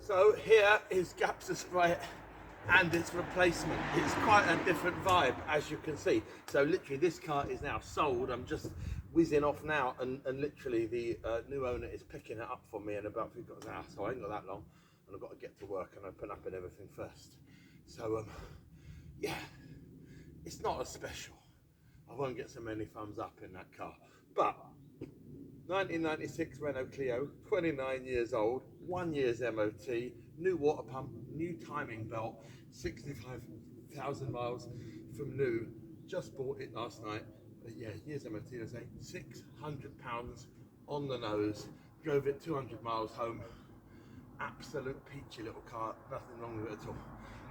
So here is Gap's Sprite and its replacement. It's quite a different vibe, as you can see. So literally this car is now sold. I'm just whizzing off now, and literally the new owner is picking it up for me in about 3 quarters of an hour, so I ain't got that long, and I've got to get to work and open up and everything first. So yeah, it's not as special. I won't get so many thumbs up in that car, but 1996 Renault Clio, 29 years old, 1 year's MOT, new water pump, new timing belt, 65,000 miles from new. Just bought it last night. But yeah, year's MOT, I say, £600 on the nose. Drove it 200 miles home. Absolute peachy little car, nothing wrong with it at all.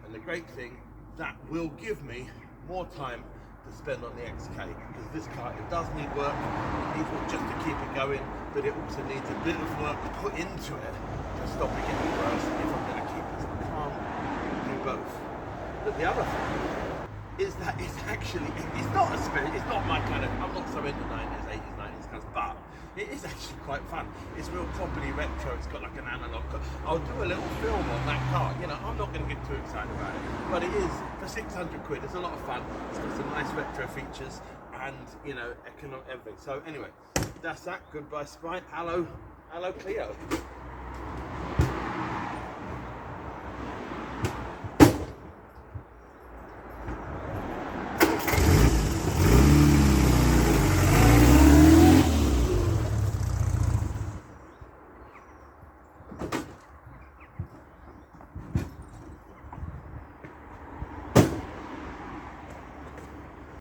And the great thing, that will give me more time to spend on the XK, because this car, it does need work. It needs work just to keep it going, but it also needs a bit of work put into it to stop it getting worse if I'm going to keep it. So I can't do both. But the other thing is that it's actually, it's not a spirit, it's not my kind of, I'm not so into 90s, 80s, 90s cars, but it is actually quite fun. It's real company retro, it's got like an analog. I'll do a little film on that car. You know, I'm not going to get too excited about it, but it is, for 600 quid, it's a lot of fun. It's got some nice retro features and, you know, economic everything. So anyway, that's that. Goodbye Sprite. Hello Clio.